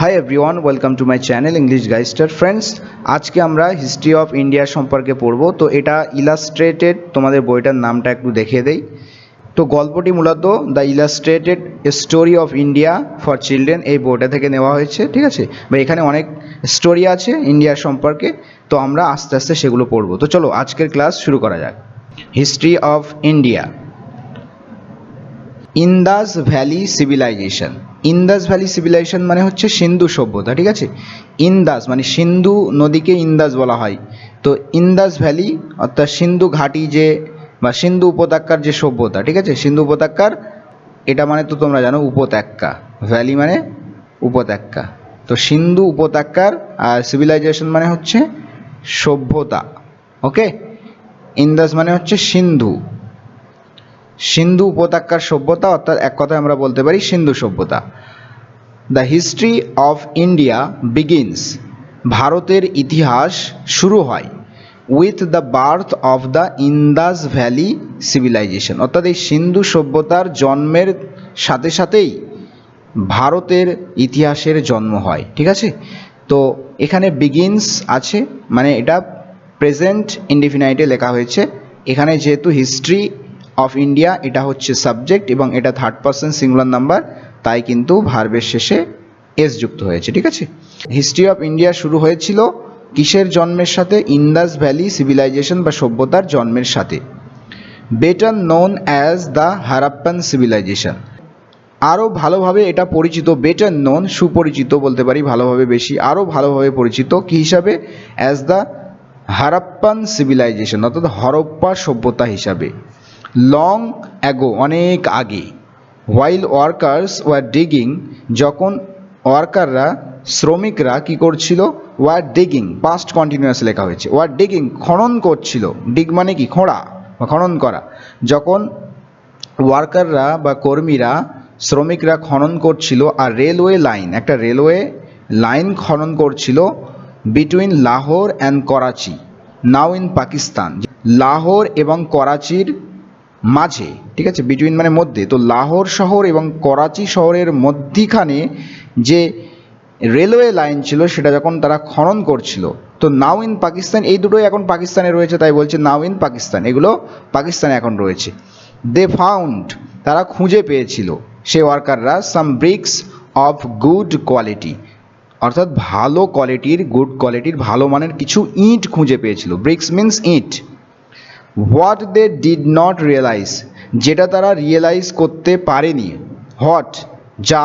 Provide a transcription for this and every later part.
High everyone, welcome to my channel English গাইস্টার। Friends, আজকে আমরা হিস্ট্রি অফ ইন্ডিয়া সম্পর্কে পড়ব। তো এটা ইলাস্ট্রেটেড, তোমাদের বইটার নামটা একটু দেখিয়ে দেই। তো গল্পটি মূলত the illustrated story of India for children, এই বইটা থেকে নেওয়া হয়েছে। ঠিক আছে, বা এখানে অনেক স্টোরি আছে ইন্ডিয়ার সম্পর্কে, তো আমরা আস্তে আস্তে সেগুলো পড়ব। তো চলো আজকের ক্লাস শুরু করা যাক। History of India. Indus valley civilisation. Indus valley civilisation মানে হচ্ছে সিন্ধু সভ্যতা। ঠিক আছে, ইন্দাস মানে সিন্ধু নদীকে ইন্দাস বলা হয়। তো ইন্দাস ভ্যালি অর্থাৎ সিন্ধু ঘাটি যে বা সিন্ধু উপত্যকার যে সভ্যতা, ঠিক আছে, সিন্ধু উপত্যকার, এটা মানে তো তোমরা জানো উপত্যকা, ভ্যালি মানে উপত্যকা। তো সিন্ধু উপত্যকার আর সিভিলাইজেশন মানে হচ্ছে সভ্যতা। ওকে, ইন্দাস মানে হচ্ছে সিন্ধু, সিন্ধু উপত্যকার সভ্যতা, অর্থাৎ এক কথায় আমরা বলতে পারি সিন্ধু সভ্যতা। The history of India begins, ভারতের ইতিহাস শুরু হয় with the birth of the Indus valley civilisation, অর্থাৎ এই সিন্ধু সভ্যতার জন্মের সাথে সাথেই ভারতের ইতিহাসের জন্ম হয়। ঠিক আছে, তো এখানে বিগিনস আছে মানে এটা প্রেজেন্ট ইনডিফিনাইটে লেখা হয়েছে। এখানে যেহেতু হিস্ট্রি অফ ইন্ডিয়া এটা হচ্ছে সাবজেক্ট এবং এটা থার্ড পারসন সিঙ্গুলার নাম্বার, তাই কিন্তু ভার্বের শেষে এস যুক্ত হয়েছে। ঠিক আছে, হিস্ট্রি অফ ইন্ডিয়া শুরু হয়েছিল কিসের জন্মের সাথে? ইন্দাস ভ্যালি সিভিলাইজেশন বা সভ্যতার জন্মের সাথে। Better known as the Harappan civilization, আরও ভালোভাবে এটা পরিচিত, বেটার নোন সুপরিচিত বলতে পারি, ভালোভাবে বেশি, আরও ভালোভাবে পরিচিত কি হিসাবে? অ্যাজ দ্য হারাপ্পান সিভিলাইজেশন, অর্থাৎ হরপ্পা সভ্যতা হিসাবে। লং অ্যাগো অনেক আগে। হোয়াইল ওয়ার্কার্স ওয়ার ডিগিং, যখন ওয়ার্কাররা শ্রমিকরা কি করছিল? ওয়ার ডিগিং, পাস্ট কন্টিনিউয়াস লেখা হয়েছে, ওয়ার ডিগিং খনন করছিল। ডিগ মানে কি? খোঁড়া বা খনন করা। যখন ওয়ার্কাররা বা কর্মীরা শ্রমিকরা খনন করছিল আর রেলওয়ে লাইন, একটা রেলওয়ে লাইন খনন করছিল between Lahore and Karachi, now in Pakistan, Lahore এবং করাচির মাঝে। ঠিক আছে, বিটুইন মানে মধ্যে, তো লাহোর শহর এবং করাচি শহরের মধ্যিখানে যে রেলওয়ে লাইন ছিল সেটা যখন তারা খনন করছিল, তো নাও ইন পাকিস্তান, এই দুটোই এখন পাকিস্তানে রয়েছে, তাই বলছে নাও ইন পাকিস্তান, এগুলো পাকিস্তানে এখন রয়েছে। দে ফাউন্ড, তারা খুঁজে পেয়েছিল সে ওয়ার্কাররা, সাম ব্রিক্স অফ গুড কোয়ালিটি, অর্থাৎ ভালো কোয়ালিটির, গুড কোয়ালিটির, ভালো মানের কিছু ইট খুঁজে পেয়েছিল। ব্রিক্স মিন্স ইট। What they did not realise, যেটা তারা রিয়েলাইজ করতে পারেনি। হোয়াট, যা,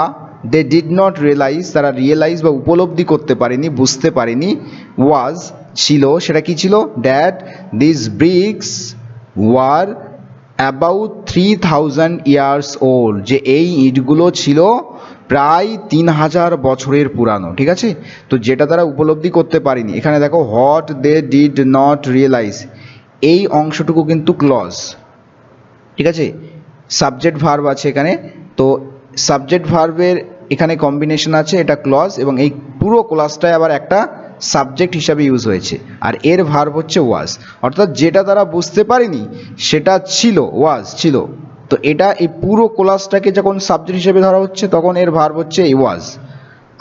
দে ডিড নট রিয়েলাইজ, তারা রিয়েলাইজ বা উপলব্ধি করতে পারেনি, বুঝতে পারেনি। ওয়াজ, ছিল, সেটা কি ছিল? That this bricks were about 3000 years old, যে এই ইটগুলো ছিল প্রায় 3000 বছরের পুরানো। ঠিক আছে, তো যেটা তারা উপলব্ধি করতে পারেনি, এখানে দেখো what they did not realise, এই অংশটুকু কিন্তু ক্লজ। ঠিক আছে, সাবজেক্ট ভার্ব আছে এখানে, তো সাবজেক্ট ভার্বের এখানে কম্বিনেশন আছে, এটা ক্লজ, এবং এই পুরো ক্লজটায় আবার একটা সাবজেক্ট হিসাবে ইউজ হয়েছে, আর এর ভার্ব হচ্ছে ওয়াজ, অর্থাৎ যেটা তারা বুঝতে পারেনি সেটা ছিল, ওয়াজ ছিল। তো এটা এই পুরো ক্লজটাকে যখন সাবজেক্ট হিসেবে ধরা হচ্ছে তখন এর ভার্ব হচ্ছে এই ওয়াজ।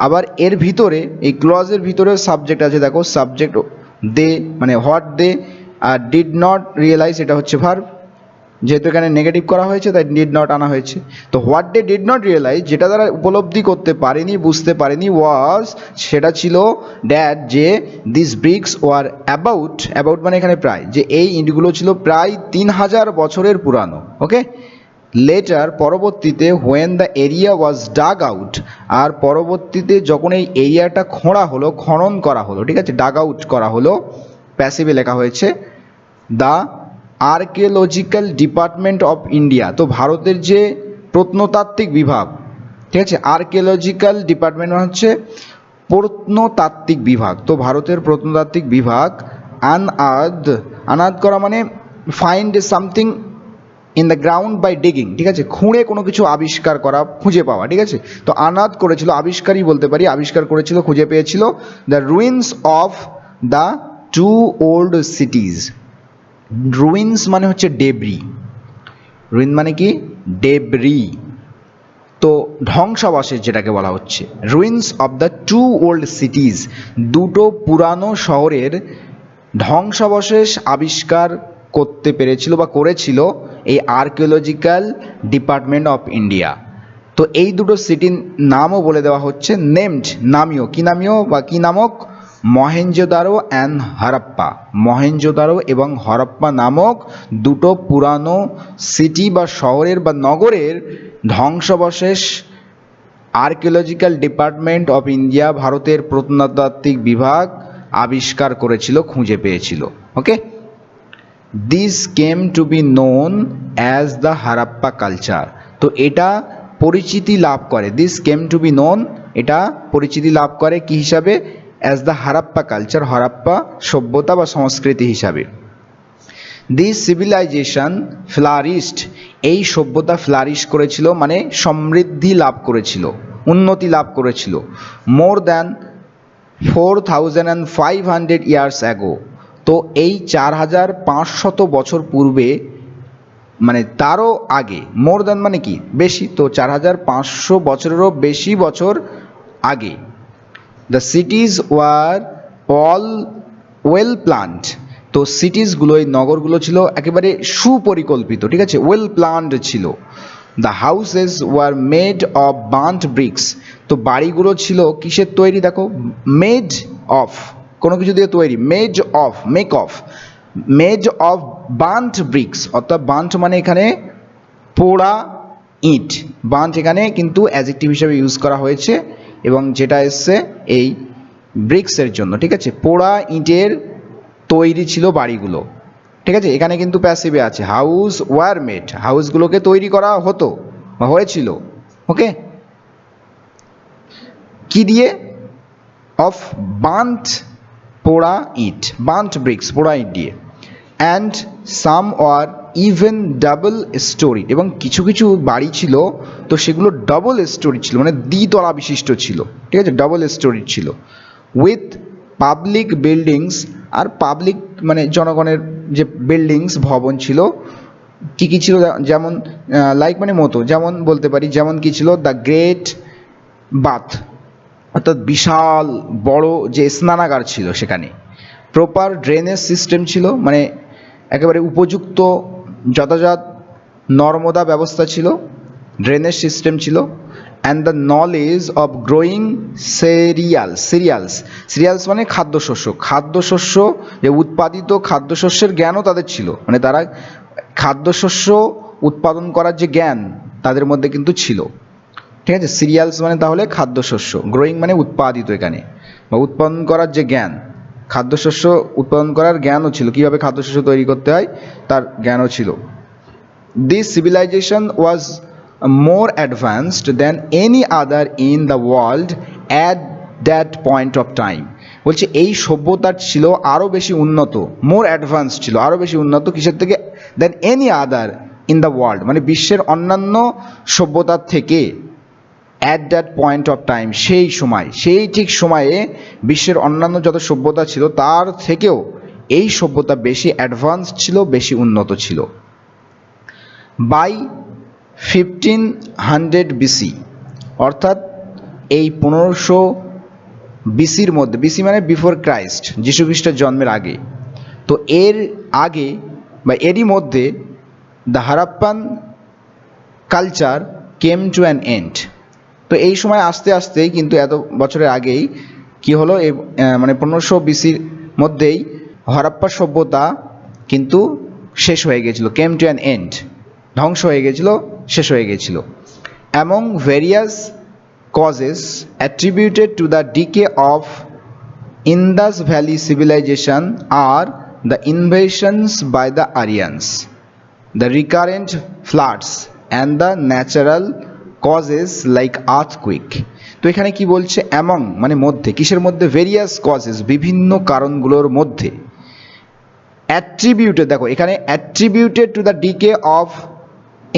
আবার এর ভিতরে, এই ক্লজের ভিতরে সাবজেক্ট আছে, দেখো সাবজেক্ট দে মানে হোয়াট দে, আর ডিড নট রিয়েলাইজ এটা হচ্ছে ভার্ব, যেহেতু এখানে নেগেটিভ করা হয়েছে তাই ডিড নট আনা হয়েছে। তো what they did not realise, যেটা তারা উপলব্ধি করতে পারেনি, বুঝতে পারেনি, ওয়াজ, সেটা ছিল দ্যাট, যে this bricks were about, about মানে এখানে প্রায়, যে এই ইটগুলো ছিল প্রায় 3000 বছরের পুরানো। ওকে, লেটার পরবর্তীতে, when the area was dug out, আর পরবর্তীতে যখন এই এরিয়াটা খোঁড়া হলো, খনন করা হলো, ঠিক আছে, ডাগ আউট করা হলো, প্যাসিভে লেখা হয়েছে, the archaeological department of India, তো ভারতের যে প্রত্নতাত্ত্বিক বিভাগ, ঠিক আছে, আর্কিওলজিক্যাল ডিপার্টমেন্ট হচ্ছে প্রত্নতাত্ত্বিক বিভাগ, তো ভারতের প্রত্নতাত্ত্বিক বিভাগ আনাদ করা মানে find something in the ground by digging, ঠিক আছে, খুঁড়ে কোনো কিছু আবিষ্কার করা, খুঁজে পাওয়া। ঠিক আছে, তো আনাদ করেছিল, আবিষ্কারই বলতে পারি, আবিষ্কার করেছিল, খুঁজে পেয়েছিল, the ruins of the 2 old সিটিজ। Ruins মানে হচ্ছে ডেব্রি, রুইন মানে কি? ডেব্রি, তো ধ্বংসাবশেষ যেটাকে বলা হচ্ছে, ruins of the two old cities, দুটো পুরানো শহরের ধ্বংসাবশেষ আবিষ্কার করতে পেরেছিল বা করেছিল এই আর্কিওলজিক্যাল ডিপার্টমেন্ট অফ ইন্ডিয়া। তো এই দুটো সিটির নামও বলে দেওয়া হচ্ছে, নেমড, নামীয়, কি নামীয় বা কি নামক, মহেঞ্জোদারো অ্যান্ড হরপ্পা। মহেঞ্জোদারো এবং হরপ্পা নামক দুটো পুরানো সিটি বা শহরের বা নগরের ধ্বংসাবশেষ আর্কিওলজিক্যাল ডিপার্টমেন্ট অফ ইন্ডিয়া, ভারতের প্রত্নতাত্ত্বিক বিভাগ আবিষ্কার করেছিল, খুঁজে পেয়েছিল। Okay, this came to be known as the Harappa culture. তো এটা পরিচিতি লাভ করে, this came to be known, এটা পরিচিতি লাভ করে কি হিসাবে, as the Harappa culture, Harappa সভ্যতা বা সংস্কৃতি হিসাবে। দিস সিভিলাইজেশন ফ্লারিস্ট, এই সভ্যতা ফ্লারিশ করেছিল মানে সমৃদ্ধি লাভ করেছিল, উন্নতি লাভ করেছিল, মোর দ্যান 4500 ইয়ার্স অ্যাগো। তো এই 4500 বছর পূর্বে, মানে তারও আগে, মোর দ্যান মানে কি বেশি, তো 4500 বছরেরও বেশি বছর আগে। The cities were all well planned, তো সিটিসগুলো, এই নগরগুলো ছিল একেবারে সুপরিকল্পিত, ঠিক আছে, ওয়েল প্ল্যান্ড ছিল। The houses were made of burnt bricks, তো বাড়িগুলো ছিল কিসের তৈরি, দেখো, মেড অফ, কোনো কিছু দিয়ে তৈরি, made of, make of, made of burnt bricks, অর্থাৎ বার্ন্ট মানে এখানে পোড়া ইট, বার্ন্ট এখানে কিন্তু অ্যাডজেক্টিভ হিসেবে ইউজ করা হয়েছে এবং যেটা এসছে এই ব্রিক্সের জন্য, ঠিক আছে, পোড়া ইটের তৈরি ছিল বাড়িগুলো, ঠিক আছে, এখানে কিন্তু প্যাসিভে আছে, হাউস ওয়ার মেড, হাউসগুলোকে তৈরি করা হতো বা হয়েছিল। ওকে, কি দিয়ে, অফ বার্ন্ট, পোড়া ইট, বার্ন্ট ব্রিক্স, পোড়া ইট দিয়ে। And some war even double story, এবং কিছু কিছু বাড়ি ছিল তো সেগুলো ডাবল স্টোরি ছিল, মানে দ্বিতলা বিশিষ্ট ছিল, ঠিক আছে, ডাবল স্টোরি ছিল। উইথ পাবলিক বিল্ডিংস, আর পাবলিক মানে জনগণের যে বিল্ডিংস, ভবন ছিল, কি কি ছিল, যেমন লাইক মানে মতো, যেমন বলতে পারি, যেমন কি ছিল, দ্য গ্রেট বাথ, অর্থাৎ বিশাল বড় যে স্নানাগার ছিল সেখানে। প্রপার ড্রেনেজ সিস্টেম ছিল, মানে একেবারে উপযুক্ত যথাযথ নর্মদা ব্যবস্থা ছিল, ড্রেনেজ সিস্টেম ছিল। And the knowledge of growing serials, serials মানে খাদ্যশস্য, খাদ্যশস্য যে উৎপাদিত খাদ্যশস্যের জ্ঞানও তাদের ছিল, মানে তারা খাদ্যশস্য উৎপাদন করার যে জ্ঞান তাদের মধ্যে কিন্তু ছিল, ঠিক আছে, সিরিয়ালস মানে তাহলে খাদ্যশস্য, গ্রোয়িং মানে উৎপাদিত এখানে, বা উৎপাদন করার যে জ্ঞান, খাদ্যশস্য উৎপাদন করার জ্ঞানও ছিল, কীভাবে খাদ্যশস্য তৈরি করতে হয় তার জ্ঞানও ছিল। This civilisation was more advanced than any other in the world at that point of time, বলছে এই সভ্যতা ছিল আরও বেশি উন্নত, মোর অ্যাডভান্স ছিল, আরও বেশি উন্নত কিসের থেকে, than any other in the world, মানে বিশ্বের অন্যান্য সভ্যতার থেকে, at that point of time, সেই সময়, সেই ঠিক সময়ে বিশ্বের অন্যান্য যত সভ্যতা ছিল তার থেকেও এই সভ্যতা বেশি অ্যাডভান্স ছিল, বেশি উন্নত ছিল। বাই 1500 বিসি, অর্থাৎ এই 1500 বিসির মধ্যে, বিসি মানে বিফোর ক্রাইস্ট, যীশু খ্রিস্টের জন্মের আগে, তো এর আগে বা এরই মধ্যে the Harappan culture came to an end. তো এই সময় আস্তে আস্তেই কিন্তু এত বছরের আগেই কি হলো, এই মানে 1500 বিসির মধ্যেই হরপ্পা সভ্যতা কিন্তু শেষ হয়ে গেছিল, কেম টু অ্যান এন্ড, ধ্বংস হয়ে গেছিল, শেষ হয়ে গেছিল। Among various causes attributed to the decay of Indas valley civilization আর the invasions by the Aryans, the recurrent floods and the natural causes like earthquake. তো এখানে কি বলছে, অ্যামং মানে মধ্যে, কিসের মধ্যে, ভেরিয়াস কজেস, বিভিন্ন কারণগুলোর মধ্যে, অ্যাট্রিবিউটেড, দেখো এখানে attributed to the decay of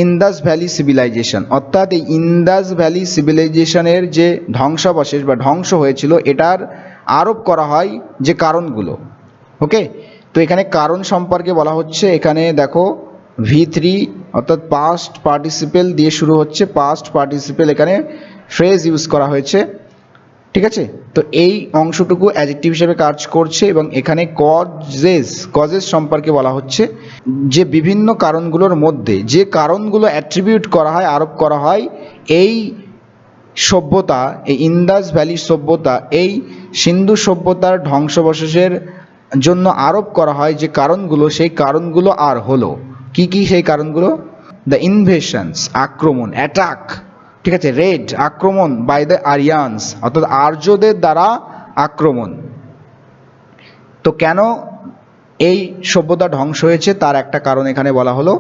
Indas valley civilisation, অর্থাৎ এই ইন্দাস ভ্যালি সিভিলাইজেশনের যে ধ্বংসাবশেষ বা ধ্বংস হয়েছিল এটার আরোপ করা হয় যে কারণগুলো। ওকে, তো এখানে কারণ সম্পর্কে বলা হচ্ছে, এখানে দেখো V3 অর্থাৎ পাস্ট পার্টিসিপেল দিয়ে শুরু হচ্ছে, পাস্ট পার্টিসিপেল এখানে ফ্রেজ ইউজ করা হয়েছে, ঠিক আছে। তো এই অংশটুকু অ্যাডজেক্টিভ হিসেবে কাজ করছে এবং এখানে কজেস সম্পর্কে বলা হচ্ছে, যে বিভিন্ন কারণগুলোর মধ্যে যে কারণগুলো অ্যাট্রিবিউট করা হয়, আরোপ করা হয় এই সভ্যতা, এই ইন্দাস ভ্যালি সভ্যতা, এই সিন্ধু সভ্যতার ধ্বংসাবশেষের জন্য আরোপ করা হয় যে কারণগুলো, সেই কারণগুলো আর হলো কি কি সেই কারণগুলো? দ্য ইনভেশনস, আক্রমণ, অ্যাটাক, ঠিক আছে, রেড, আক্রমণ, বাই দ্য আরিয়ানস, অর্থাৎ আর্যদের দ্বারা আক্রমণ। তো কেন এই সভ্যতা ধ্বংস হয়েছে তার একটা কারণ এখানে বলা হলো,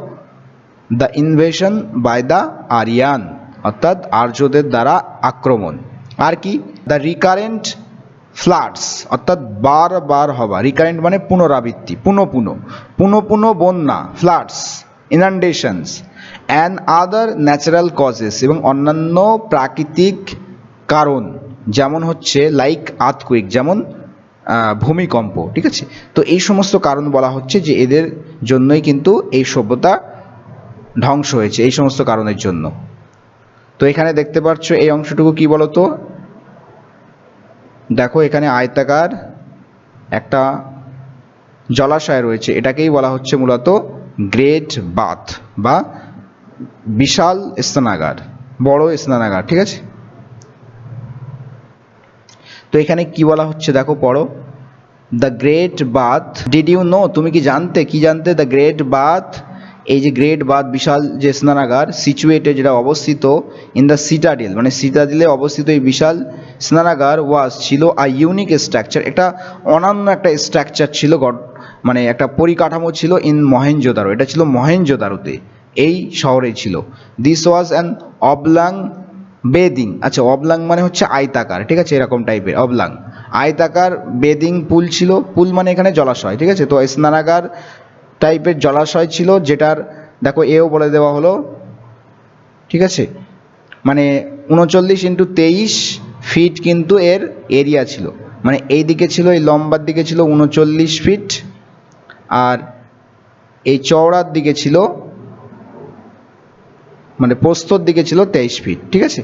the invasion by the Aryan, অর্থাৎ আর্যদের দ্বারা আক্রমণ। আর কি? দ্য রিকারেন্ট ফ্লাডস, অর্থাৎ বারবার হওয়া, রিকারেন্ট মানে পুনরাবৃত্তি, পুনঃ বন্যা, floods, inundations and other natural causes, এবং অন্যান্য প্রাকৃতিক কারণ, যেমন হচ্ছে লাইক আর্থকুইক, যেমন ভূমিকম্প, ঠিক আছে। তো এই সমস্ত কারণ বলা হচ্ছে যে এদের জন্যই কিন্তু এই সভ্যতা ধ্বংস হয়েছে, এই সমস্ত কারণের জন্য। তো এখানে দেখতে পাচ্ছ এই অংশটুকু কি বলতো, দেখো এখানে আয়তাকার একটা জলাশয় রয়েছে, এটাকেই বলা হচ্ছে মূলত গ্রেট বাথ বা বিশাল স্নানাগার, বড় স্নানাগার, ঠিক আছে। তো এখানে কি বলা হচ্ছে দেখো, পড়ো। The great bath, did you know, তুমি কি জানতে, কি জানতে? দ্য গ্রেট বাথ, এই যে গ্রেট বাথ বিশাল যে স্নানাগার, সিচুয়েটেড যেটা অবস্থিত, ইন দ্য সিটাডেল মানে সিটাডেলে অবস্থিত এই বিশাল স্নানাগার ওয়াজ ছিল আ ইউনিক স্ট্রাকচার, একটা অনন্য একটা স্ট্রাকচার ছিল, মানে একটা পরিকাঠামো ছিল, ইন মহেঞ্জোদারো, এটা ছিল মহেঞ্জোদারোতে, এই শহরে ছিল। দিস ওয়াজ অ্যান অবলাং বেদিং, আচ্ছা অবলাং মানে হচ্ছে আয়তাকার, ঠিক আছে, এরকম টাইপের অবলাং আয়তাকার বেদিং পুল ছিল, পুল মানে এখানে জলাশয়, ঠিক আছে। তো স্নানাগার টাইপের জলাশয় ছিল, যেটার দেখো এও বলে দেওয়া হলো, ঠিক আছে, মানে 39x23 ফিট কিন্তু এর এরিয়া ছিল, মানে এই দিকে ছিল, এই লম্বার দিকে ছিল 39 ফিট, আর এই চওড়ার দিকে ছিল, মানে প্রস্থর দিকে ছিল 23 ফিট, ঠিক আছে।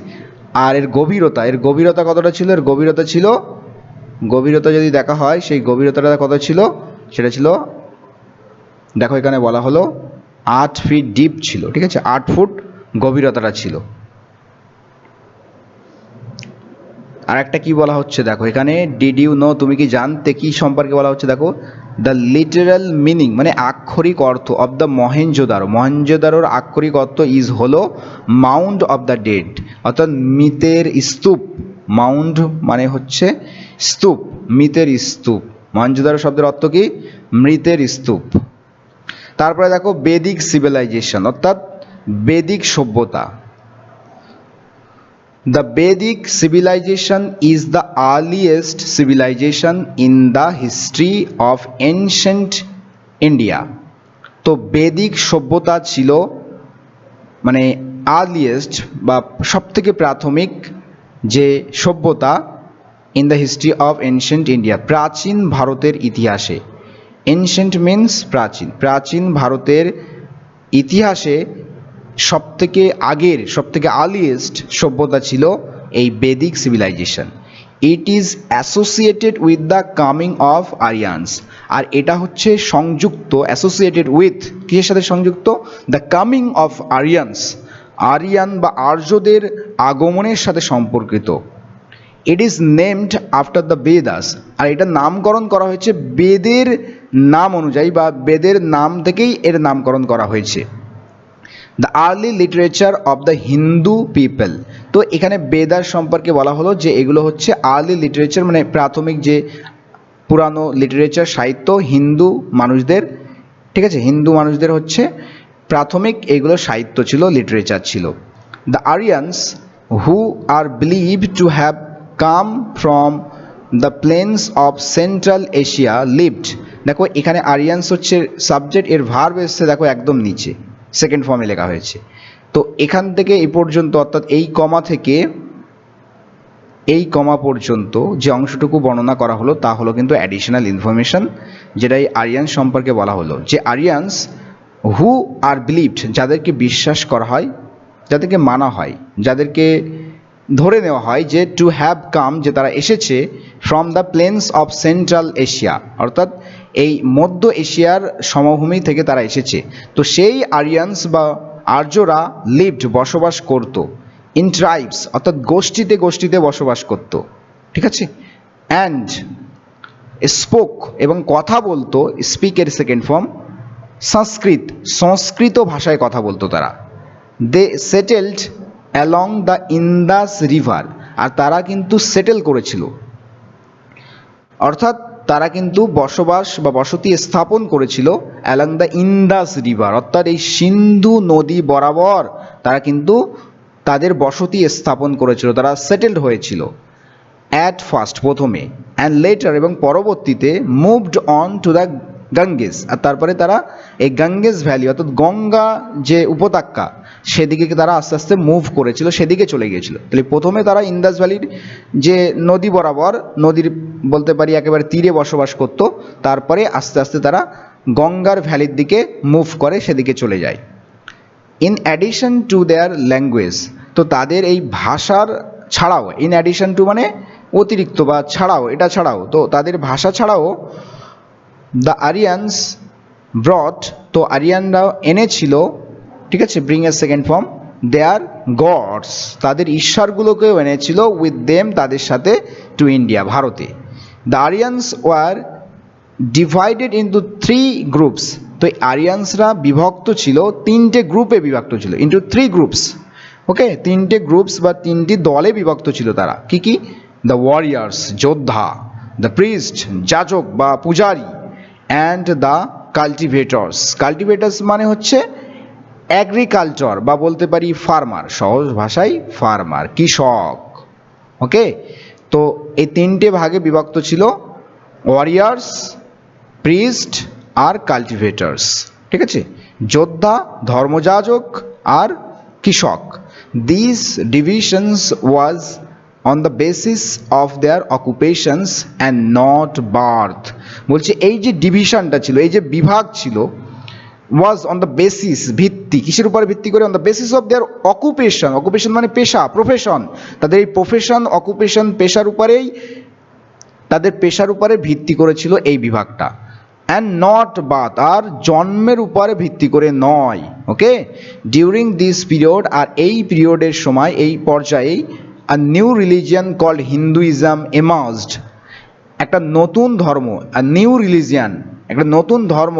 আর এর গভীরতা কতটা ছিল? এর গভীরতা যদি দেখা হয়, সেই গভীরতাটা কত ছিল? সেটা ছিল, দেখো এখানে বলা হলো 8 ফিট ডিপ ছিল, ঠিক আছে, 8 ফুট গভীরতাটা ছিল। আর একটা কি বলা হচ্ছে দেখো এখানে, ডিড ইউ নো, তুমি কি জানতে, কি সম্পর্কে বলা হচ্ছে দেখো, দ্য লিটারাল মিনিং মানে আক্ষরিক অর্থ অব দ্য মহেঞ্জোদারোর আক্ষরিক অর্থ ইজ হলো মাউন্ড অব দ্য ডেড, অর্থাৎ মৃতের স্তূপ। মাউন্ড মানে হচ্ছে স্তূপ, মৃতের স্তূপ। মহেঞ্জোদারো শব্দের অর্থ কি? মৃতের স্তূপ। তারপরে দেখো বেদিক সিভিলাইজেশন, অর্থাৎ বেদিক সভ্যতা। The Vedic civilization is the earliest civilization in the history of ancient India. তো বেদিক সভ্যতা ছিল মানে আর্লিয়েস্ট বা সবথেকে প্রাথমিক যে সভ্যতা in the history of ancient India, প্রাচীন ভারতের ইতিহাসে। এনশিয়েন্ট মিন্স প্রাচীন, প্রাচীন ভারতের ইতিহাসে সবথেকে আগের, সবথেকে আর্লিয়েস্ট সভ্যতা ছিল এই Vedic civilization. It is associated with the coming of Aryans, আর এটা হচ্ছে সংযুক্ত, অ্যাসোসিয়েটেড উইথ, কিসের সাথে সংযুক্ত? The coming of Aryans, Aryan বা আর্যদের আগমনের সাথে সম্পর্কিত। It is named after the Vedas, আর এটা নামকরণ করা হয়েছে বেদের নাম অনুযায়ী, বা বেদের নাম থেকেই এর নামকরণ করা হয়েছে। The early literature of the Hindu people, তো এখানে বেদার সম্পর্কে বলা হলো যে এগুলো হচ্ছে আর্লি লিটারেচার, মানে প্রাথমিক যে পুরানো লিটারেচার, সাহিত্য হিন্দু মানুষদের, ঠিক আছে, হিন্দু মানুষদের হচ্ছে প্রাথমিক এগুলো সাহিত্য ছিল, লিটারেচার ছিল। The Aryans who are believe to have come from the plains of central Asia lived, দেখো এখানে আরিয়ানস হচ্ছে সাবজেক্ট, এর ভার্ব এসছে দেখো একদম নিচে সেকেন্ড ফর্মে লেখা হয়েছে। তো এখান থেকে এই পর্যন্ত, অর্থাৎ এই কমা থেকে এই কমা পর্যন্ত যে অংশটুকু বর্ণনা করা হলো তা হলো কিন্তু অ্যাডিশনাল ইনফরমেশন, যেটা এই আরিয়ান সম্পর্কে বলা হলো, যে আরিয়ানস হু আর বিলিভড, যাদেরকে বিশ্বাস করা হয়, যাদেরকে মানা হয়, যাদেরকে ধরে নেওয়া হয় যে টু হ্যাভ কাম, যে তারা এসেছে from the plains of central Asia, অর্থাৎ এই মধ্য এশিয়ার সমভূমি থেকে তারা এসেছে। তো সেই আরিয়ানস বা আর্যরা লিভড, বসবাস করত, ইন ট্রাইবস, অর্থাৎ গোষ্ঠীতে গোষ্ঠীতে বসবাস করত, ঠিক আছে। অ্যান্ড স্পোক, এবং কথা বলতো, স্পিকের সেকেন্ড ফর্ম সংস্কৃত, সংস্কৃত ভাষায় কথা বলতো তারা। They settled along the Indus river, আর তারা কিন্তু সেটেল করেছিল, অর্থাৎ তারা কিন্তু বসবাস বা বসতি স্থাপন করেছিল অ্যালং দ্য ইন্দাস রিভার, অর্থাৎ এই সিন্ধু নদী বরাবর তারা কিন্তু তাদের বসতি স্থাপন করেছিল, তারা সেটেলড হয়েছিল। অ্যাট ফার্স্ট, প্রথমে, অ্যান্ড লেটার, এবং পরবর্তীতে, moved on to the Ganges, আর তারপরে তারা এই গাঙ্গেস ভ্যালি, অর্থাৎ গঙ্গা যে উপত্যকা, সেদিকে তারা আস্তে আস্তে মুভ করেছিল, সেদিকে চলে গিয়েছিল। তাহলে প্রথমে তারা ইন্দাস ভ্যালির যে নদী বরাবর, নদীর বলতে পারি একেবারে তীরে বসবাস করত, তারপরে আস্তে আস্তে তারা গঙ্গার ভ্যালির দিকে মুভ করে, সেদিকে চলে যায়। In addition to their language, তো তাদের এই ভাষার ছাড়াও, ইন অ্যাডিশন টু মানে অতিরিক্ত বা ছাড়াও, এটা ছাড়াও, তো তাদের ভাষা ছাড়াও দ্য আরিয়ানস ব্রট, তো আরিয়ানরাও এনেছিল, ঠিক আছে, ব্রিং এর সেকেন্ড ফর্ম, দেয়ার গডস, তাদের ঈশ্বরগুলোকেও এনেছিল, উইথ দেম, তাদের সাথে, টু ইন্ডিয়া, ভারতে। The Aryan's war divided into 3 groups, তো আরিয়ানসরা বিভক্ত ছিল, 3টে গ্রুপে বিভক্ত ছিল, ইন্টু 3 গ্রুপস, ওকে, 3টে গ্রুপস বা 3টি দলে বিভক্ত ছিল তারা। কি কি? দ্য ওয়ারিয়ার্স, যোদ্ধা, দ্য প্রিস্ট, যাজক বা পূজারী, অ্যান্ড দ্য কাল্টিভেটর্স, কাল্টিভেটার্স মানে হচ্ছে অ্যাগ্রিকালচার বা বলতে পারি ফার্মার, সহজ ভাষায় ফার্মার, কৃষক, ওকে। তো এই 3টে ভাগে বিভক্ত ছিল, ওয়ারিয়ার্স, প্রিস্ট আর কাল্টিভেটার্স, ঠিক আছে, যোদ্ধা, ধর্মযাজক আর কৃষক। This divisions was on the basis of their occupations and not birth, বলছে এই যে ডিভিশনটা ছিল, এই যে বিভাগ ছিল, ওয়াজ অন দ্য বেসিস, ভিত্তি, কিসের উপরে ভিত্তি করে? On the basis of their occupation, occupation মানে পেশা, প্রফেশন, তাদের এই প্রফেশন, অকুপেশন, পেশার উপরেই, তাদের পেশার উপরে ভিত্তি করেছিল এই বিভাগটা। অ্যান্ড নট বার্থ, আর জন্মের উপরে ভিত্তি করে নয়, ওকে। ডিউরিং দিস পিরিয়ড, আর এই পিরিয়ডের সময়, এই পর্যায়েই, a new religion called Hinduism emerged, একটা নতুন ধর্ম, আ নিউ রিলিজিয়ান, একটা নতুন ধর্ম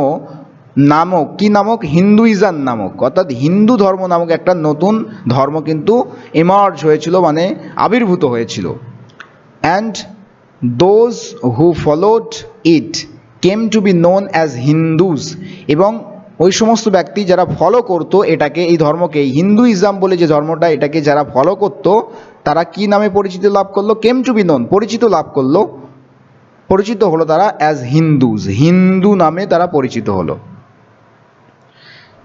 নামক, কি নামক? হিন্দুইজম নামক, অর্থাৎ হিন্দু ধর্ম নামক একটা নতুন ধর্ম কিন্তু এমার্জ হয়েছিল, মানে আবির্ভূত হয়েছিল। And those who followed it came to be known as Hindus, এবং ওই সমস্ত ব্যক্তি যারা ফলো করতো এটাকে, এই ধর্মকে, হিন্দুইজম বলে যে ধর্মটা, এটাকে যারা ফলো করতো তারা কি নামে পরিচিতি লাভ করলো? কেম টু বি নোন, পরিচিত লাভ করলো, পরিচিত হলো তারা অ্যাজ হিন্দুজ, হিন্দু নামে তারা পরিচিত হলো।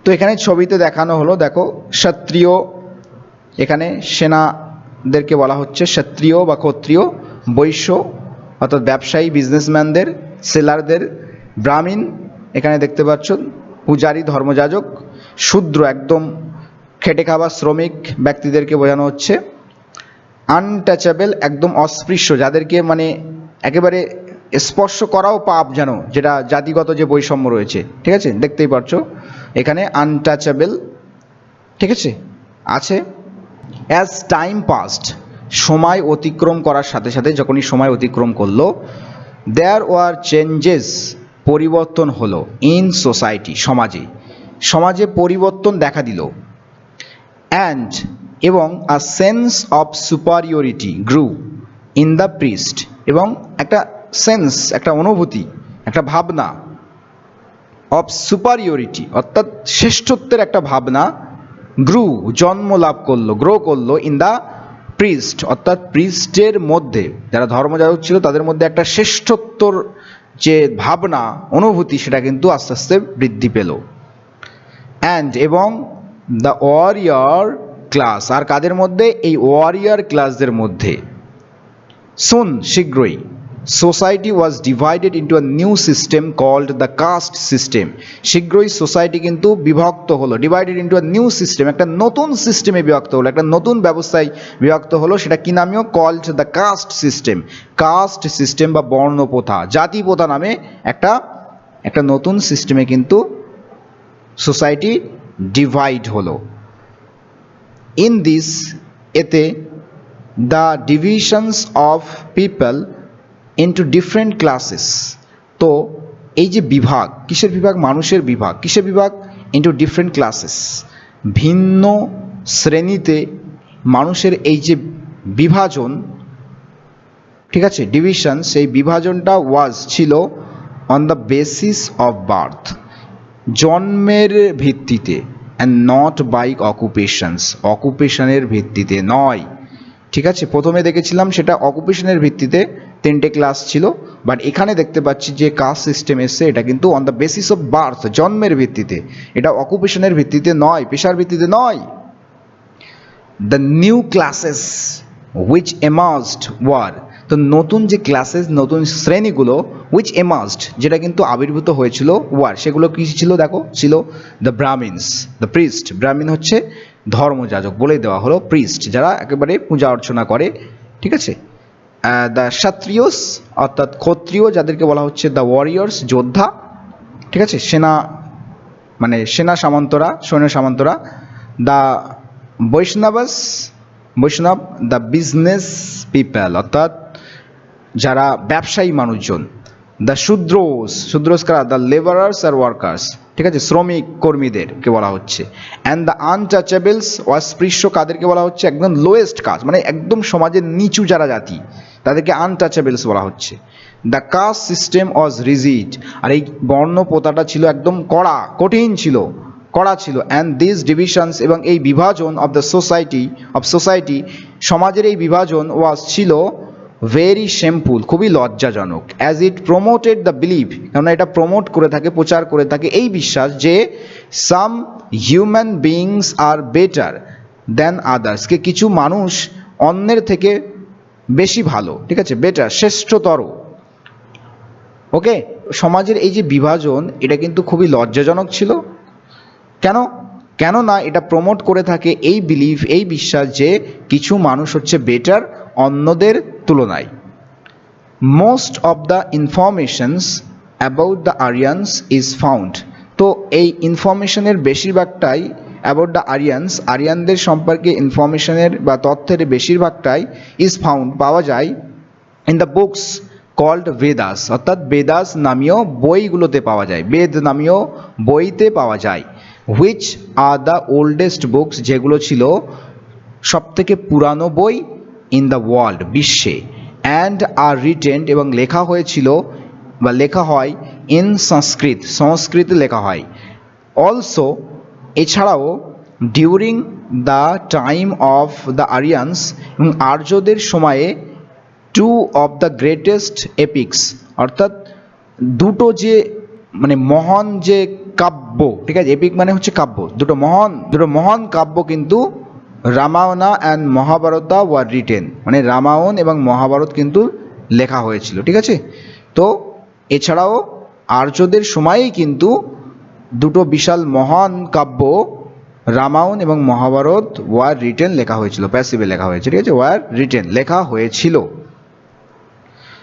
তো এখানে ছবিতে দেখানো হলো, দেখো, ক্ষত্রিয়, এখানে সেনাদেরকে বলা হচ্ছে ক্ষত্রিয় বা ক্ষত্রিয়, বৈশ্য অর্থাৎ ব্যবসায়ী, বিজনেসম্যানদের, সেলারদের, ব্রাহ্মণ, এখানে দেখতে পাচ্ছ পূজারী, ধর্মযাজক, শূদ্র, একদম খেটে খাওয়া শ্রমিক ব্যক্তিদেরকে বোঝানো হচ্ছে, আনটাচেবল, একদম অস্পৃশ্য, যাদেরকে মানে একেবারে স্পর্শ করাও পাপ, যেন, যেটা জাতিগত যে বৈষম্য রয়েছে, ঠিক আছে, দেখতেই পাচ্ছ এখানে আনটাচেবল, ঠিক আছে, আছে। অ্যাজ টাইম পাস্ট, সময় অতিক্রম করার সাথে সাথে, যখনই সময় অতিক্রম করলো, দেয়ার ওয়ার চেঞ্জেস, পরিবর্তন হলো, ইন সোসাইটি, সমাজে, সমাজে পরিবর্তন দেখা দিল। অ্যান্ড, এবং a sense of superiority grew in the priest, এবং একটা সেন্স, একটা অনুভূতি, একটা ভাবনা, অফ সুপারিয়রিটি অর্থাৎ শ্রেষ্ঠত্বের একটা ভাবনা, গ্রু, জন্ম লাভ করলো, গ্রো করলো, ইন দ্য প্রিস্ট অর্থাৎ প্রিস্টের মধ্যে, যারা ধর্মযাজক ছিল তাদের মধ্যে একটা শ্রেষ্ঠত্বর যে ভাবনা, অনুভূতি, সেটা কিন্তু আস্তে আস্তে বৃদ্ধি পেল। অ্যান্ড, এবং দ্য ওয়ারিয়ার ক্লাস, আর কাদের মধ্যে? এই ওয়ারিয়ার ক্লাসদের মধ্যে। সুন, শীঘ্রই, society was divided into a new system called the caste system. শীঘ্রই সোসাইটি কিন্তু বিভক্ত হলো, divided into a new system, একটা নতুন সিস্টেমে বিভক্ত হলো, একটা নতুন ব্যবস্থায় বিভক্ত হলো, সেটা কি নামেও? Called the caste system. Caste system বা বর্ণ প্রথা, জাতি প্রথা নামে একটা নতুন সিস্টেমে কিন্তু সোসাইটি ডিভাইড হলো। ইন দিস, এতে, the divisions of people into different classes. তো এই যে বিভাগ, কিসের বিভাগ? মানুষের বিভাগ। কিসের বিভাগ? ইন্টু ডিফারেন্ট ক্লাসেস, ভিন্ন শ্রেণীতে মানুষের এই যে বিভাজন, ঠিক আছে, ডিভিশন, সেই বিভাজনটা ছিল on the basis of birth, জন্মের ভিত্তিতে, অ্যান্ড নট বাই অকুপেশনস, অকুপেশনের ভিত্তিতে নয়। ঠিক আছে, প্রথমে দেখেছিলাম সেটা অকুপেশনের ভিত্তিতে 3টে ক্লাস ছিল, বাট এখানে দেখতে পাচ্ছি যে কাস্ট সিস্টেম এসছে, এটা কিন্তু on the basis of birth, জন্মের ভিত্তিতে, এটা অকুপেশনের ভিত্তিতে নয়, পেশার ভিত্তিতে নয়। The new classes which emerged were, তো নতুন যে ক্লাসেস, নতুন শ্রেণীগুলো, হুইচ এমার্জড, যেটা কিন্তু আবির্ভূত হয়েছিল, ওয়ার, সেগুলো কি ছিল? দেখো, ছিল দ্য ব্রাহ্মিনস, দ্য প্রিস্ট, ব্রাহ্মণ হচ্ছে ধর্মযাজক, বলে দেওয়া হলো, প্রিস্ট যারা একেবারে পূজা অর্চনা করে, ঠিক আছে, দ্য ক্ষত্রিয়স অর্থাৎ ক্ষত্রিয়, যাদেরকে বলা হচ্ছে দ্য ওয়ারিয়র্স, যোদ্ধা, ঠিক আছে, সেনা সামন্তরা, সৈন্য সামন্তরা, দ্য বৈষ্ণবস, বৈষ্ণব, দ্য বিজনেস পিপল অর্থাৎ যারা ব্যবসায়ী মানুষজন, দ্য শূদ্রস কারা? দ্য লেবারার্স আর ওয়ার্কার্স, ঠিক আছে, শ্রমিক কর্মীদেরকে বলা হচ্ছে। অ্যান্ড দ্য আনটাচেবলস, অস্পৃশ্য কাদেরকে বলা হচ্ছে? একদম লোয়েস্ট কাস্ট, মানে একদম সমাজের নিচু যারা জাতি, তাদেরকে আনটাচেবলস বলা হচ্ছে। The caste system was rigid, আর এই বর্ণ প্রথাটা ছিল একদম কঠিন ছিল, করা ছিল। অ্যান্ড দিস ডিভিশনস, এবং এই বিভাজন অফ সোসাইটি, সমাজের এই বিভাজন ছিল ভেরি শেমফুল, খুবই লজ্জাজনক। As it promoted the believe, কেননা এটা প্রমোট করে থাকে, প্রচার করে থাকে এই বিশ্বাস যে সাম হিউম্যান বিইংস আর বেটার দ্যান আদার্স, কে কিছু মানুষ অন্যের থেকে বেশি ভালো, ঠিক আছে, বেটার, শ্রেষ্ঠতর। ওকে, সমাজের এই যে বিভাজন, এটা কিন্তু খুবই লজ্জাজনক ছিল। কেন না এটা প্রমোট করে থাকে এই বিলিভ, এই বিশ্বাস যে কিছু মানুষ হচ্ছে বেটার অন্যদের তুলনায়। Most of the informations about the Aryan's is found, তো এই ইনফরমেশনের বেশিরভাগটাই অ্যাবাউট দ্য আরিয়ানদের সম্পর্কে ইনফরমেশনের বা তথ্যের বেশিরভাগটাই ইজ ফাউন্ড, পাওয়া যায়, in the books called Vedas, অর্থাৎ বেদাস নামীয় বইগুলোতে পাওয়া যায়, বেদ নামীয় বইতে পাওয়া যায়। Which are the oldest books, যেগুলো ছিল সবথেকে পুরানো বই, ইন দ্য ওয়ার্ল্ড, বিশ্বে। অ্যান্ড আর রিটেন্ড, এবং লেখা হয়েছিল বা লেখা হয়, ইন সংস্কৃতে লেখা হয়। অলসো, এছাড়াও, during the time of the Aryan's, এবং আর্যদের সময়ে, 2 অফ দ্য গ্রেটেস্ট এপিক্স, অর্থাৎ দুটো যে মানে মহান যে কাব্য, ঠিক আছে, এপিক মানে হচ্ছে কাব্য, দুটো মহান কাব্য কিন্তু Ramayana and Mahabharata were written, মানে রামায়ণ এবং মহাভারত কিন্তু লেখা হয়েছিল, ঠিক আছে। তো এছাড়াও আর্যদের সময়েই কিন্তু দুটো বিশাল মহান কাব্য রামায়ণ এবং মহাভারত ওয়ার রিটেন লেখা হয়েছিল, প্যাসিভে লেখা হয়েছে, ঠিক আছে, ওয়ার রিটেন লেখা হয়েছিল।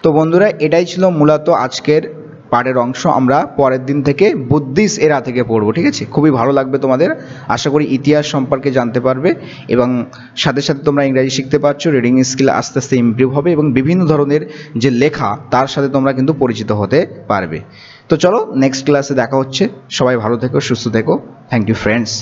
তো বন্ধুরা, এটাই ছিল মূলত আজকের পাঠের অংশ। আমরা পরের দিন থেকে বুদ্ধিস্ট এরা থেকে পড়বো, ঠিক আছে। খুবই ভালো লাগবে তোমাদের, আশা করি ইতিহাস সম্পর্কে জানতে পারবে এবং সাথে সাথে তোমরা ইংরাজি শিখতে পারছো, রিডিং স্কিল আস্তে আস্তে ইমপ্রুভ হবে এবং বিভিন্ন ধরনের যে লেখা তার সাথে তোমরা কিন্তু পরিচিত হতে পারবে। তো চলো, নেক্সট ক্লাসে দেখা হচ্ছে। সবাই ভালো থেকো, সুস্থ থেকো। Thank you friends.